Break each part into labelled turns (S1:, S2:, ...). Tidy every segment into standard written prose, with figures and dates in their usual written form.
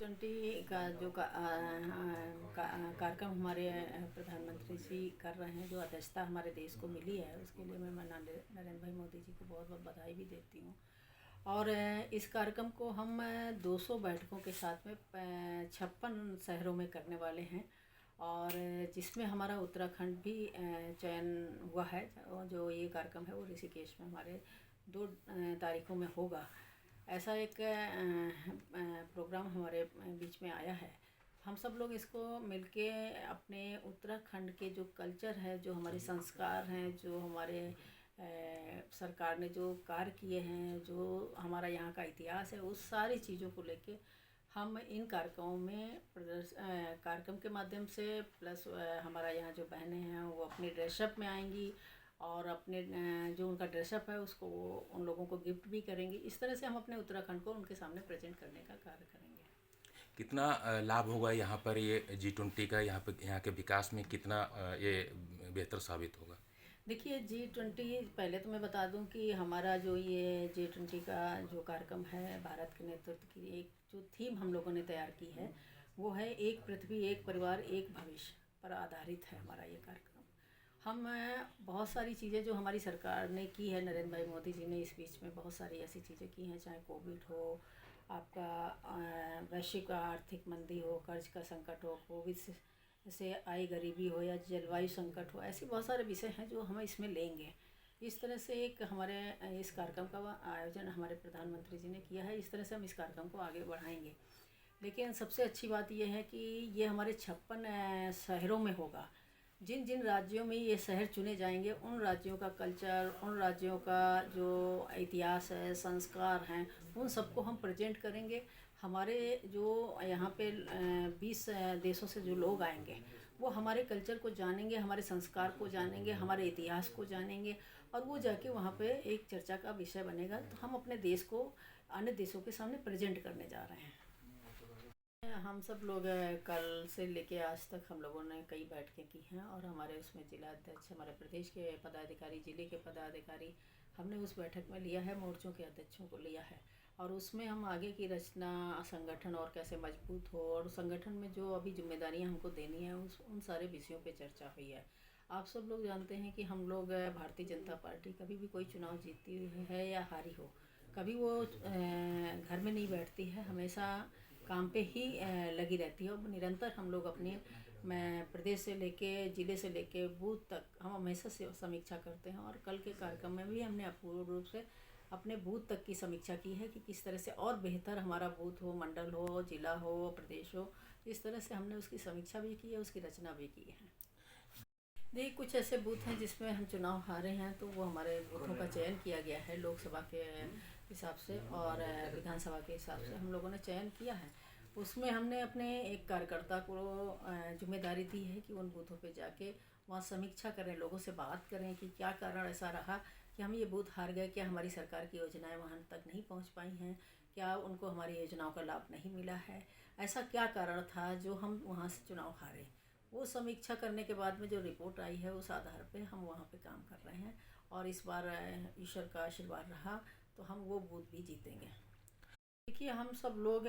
S1: G20 का जो कार्यक्रम हमारे प्रधानमंत्री जी कर रहे हैं, जो अध्यक्षता हमारे देश को मिली है, उसके लिए मैं नरेंद्र भाई मोदी जी को बहुत बहुत बधाई भी देती हूँ। और इस कार्यक्रम को हम 200 बैठकों के साथ में 56 शहरों में करने वाले हैं, और जिसमें हमारा उत्तराखंड भी चयन हुआ है। जो ये कार्यक्रम है वो ऋषिकेश में हमारे 2 तारीखों में होगा। ऐसा एक प्रोग्राम हमारे बीच में आया है। हम सब लोग इसको मिलके अपने उत्तराखंड के जो कल्चर है, जो हमारे संस्कार हैं, जो हमारे सरकार ने जो कार्य किए हैं, जो हमारा यहाँ का इतिहास है, उस सारी चीज़ों को लेके हम इन कार्यक्रमों में कार्यक्रम के माध्यम से प्लस हमारा यहाँ जो बहनें हैं वो अपने ड्रेसअप में आएंगी, और अपने जो उनका ड्रेसअप है उसको वो उन लोगों को गिफ्ट भी करेंगी। इस तरह से हम अपने उत्तराखंड को उनके सामने प्रेजेंट करने का कार्य करेंगे।
S2: कितना लाभ होगा यहाँ पर ये G20 का, यहाँ के विकास में कितना ये बेहतर साबित होगा?
S1: देखिए, G20 पहले तो मैं बता दूं कि हमारा जो ये G20 का जो कार्यक्रम है, भारत के नेतृत्व की एक जो थीम हम लोगों ने तैयार की है वो है एक पृथ्वी, एक परिवार, एक भविष्य पर आधारित है हमारा ये कार्यक्रम। हम बहुत सारी चीज़ें जो हमारी सरकार ने की है, नरेंद्र भाई मोदी जी ने इस बीच में बहुत सारी ऐसी चीज़ें की हैं, चाहे कोविड हो, आपका वैश्विक आर्थिक मंदी हो, कर्ज का संकट हो, कोविड से आई गरीबी हो, या जलवायु संकट हो, ऐसे बहुत सारे विषय हैं जो हम इसमें लेंगे। इस तरह से एक हमारे इस कार्यक्रम का आयोजन हमारे प्रधानमंत्री जी ने किया है। इस तरह से हम इस कार्यक्रम को आगे बढ़ाएंगे। लेकिन सबसे अच्छी बात यह है कि ये हमारे 56 शहरों में होगा। जिन जिन राज्यों में ये शहर चुने जाएंगे, उन राज्यों का कल्चर, उन राज्यों का जो इतिहास है, संस्कार हैं, उन सबको हम प्रेजेंट करेंगे। हमारे जो यहाँ पे 20 देशों से जो लोग आएंगे वो हमारे कल्चर को जानेंगे, हमारे संस्कार को जानेंगे, हमारे इतिहास को जानेंगे, और वो जाके वहाँ पे एक चर्चा का विषय बनेगा। तो हम अपने देश को अन्य देशों के सामने प्रेजेंट करने जा रहे हैं। हम सब लोग कल से लेके आज तक हम लोगों ने कई बैठकें की हैं, और हमारे उसमें जिला अध्यक्ष, हमारे प्रदेश के पदाधिकारी, जिले के पदाधिकारी, हमने उस बैठक में लिया है, मोर्चों के अध्यक्षों को लिया है, और उसमें हम आगे की रचना, संगठन और कैसे मजबूत हो, और संगठन में जो अभी जिम्मेदारियां हमको देनी है उन सारे विषयों पे चर्चा हुई है। आप सब लोग जानते हैं कि हम लोग भारतीय जनता पार्टी कभी भी कोई चुनाव जीतती हुई है या हारी हो, कभी वो घर में नहीं बैठती है, हमेशा काम पे ही लगी रहती है। और निरंतर हम लोग अपने प्रदेश से लेके, ज़िले से लेके बूथ तक हम हमेशा से समीक्षा करते हैं, और कल के कार्यक्रम में भी हमने अपूर्ण रूप से अपने बूथ तक की समीक्षा की है कि किस तरह से और बेहतर हमारा बूथ हो, मंडल हो, ज़िला हो, प्रदेश हो। इस तरह से हमने उसकी समीक्षा भी की है, उसकी रचना भी की है। देखिए, कुछ ऐसे बूथ हैं जिसमें हम चुनाव हारे हैं, तो वो हमारे बूथों का चयन किया गया है लोकसभा के हिसाब से, और विधानसभा के हिसाब से हम लोगों ने चयन किया है। उसमें हमने अपने एक कार्यकर्ता को जिम्मेदारी दी है कि उन बूथों पे जाके वहाँ समीक्षा करें, लोगों से बात करें कि क्या कारण ऐसा रहा कि हम ये बूथ हार गए, क्या हमारी सरकार की योजनाएं वहाँ तक नहीं पहुँच पाई हैं, क्या उनको हमारी योजनाओं का लाभ नहीं मिला है, ऐसा क्या कारण था जो हम वहाँ से चुनाव हारे। वो समीक्षा करने के बाद में जो रिपोर्ट आई है उस आधार पे हम वहाँ पे काम कर रहे हैं, और इस बार ईश्वर का आशीर्वाद रहा तो हम वो बूथ भी जीतेंगे। देखिए, हम सब लोग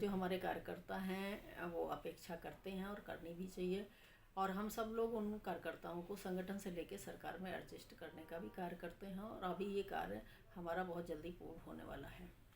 S1: जो हमारे कार्यकर्ता हैं वो अपेक्षा करते हैं, और करनी भी चाहिए, और हम सब लोग उन कार्यकर्ताओं को संगठन से लेकर सरकार में एडजस्ट करने का भी कार्य करते हैं, और अभी ये कार्य हमारा बहुत जल्दी पूर्ण होने वाला है।